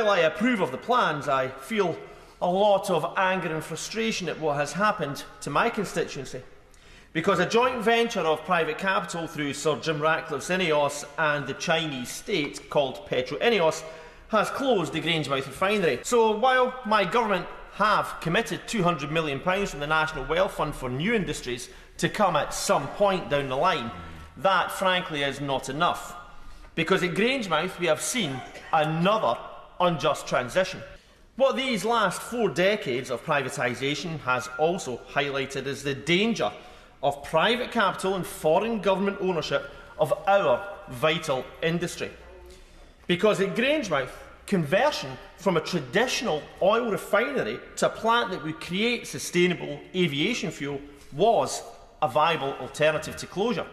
while I approve of the plans, I feel a lot of anger and frustration at what has happened to my constituency, because a joint venture of private capital through Sir Jim Ratcliffe's INEOS and the Chinese state called Petro-INEOS has closed the Grangemouth refinery. So while my government have committed £200 million from the National Wealth Fund for new industries to come at some point down the line, that frankly is not enough. Because at Grangemouth we have seen another unjust transition. What these last 4 decades of privatisation has also highlighted is the danger of private capital and foreign government ownership of our vital industry. Because at Grangemouth, conversion from a traditional oil refinery to a plant that would create sustainable aviation fuel was a viable alternative to closure.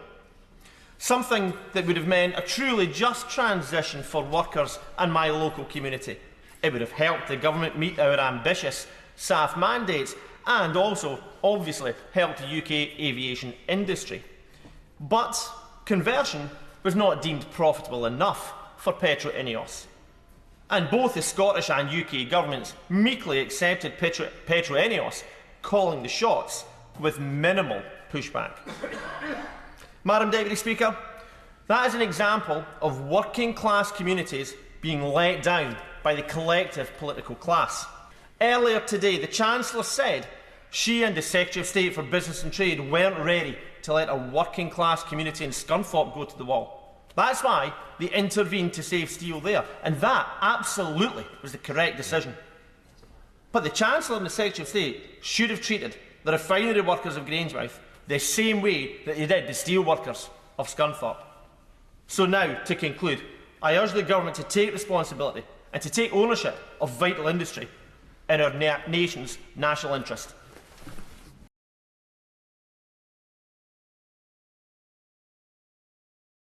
Something that would have meant a truly just transition for workers and my local community. It would have helped the government meet our ambitious SAF mandates and also, obviously, helped the UK aviation industry. But conversion was not deemed profitable enough for Petro-INEOS. And both the Scottish and UK governments meekly accepted Petro-INEOS, calling the shots with minimal pushback. Madam Deputy Speaker, that is an example of working class communities being let down by the collective political class. Earlier today, the Chancellor said she and the Secretary of State for Business and Trade weren't ready to let a working class community in Scunthorpe go to the wall. That's why they intervened to save steel there, and that absolutely was the correct decision. But the Chancellor and the Secretary of State should have treated the refinery workers of Grangemouth the same way that they did the steel workers of Scunthorpe. So now, to conclude, I urge the Government to take responsibility and to take ownership of vital industry in our nation's national interest.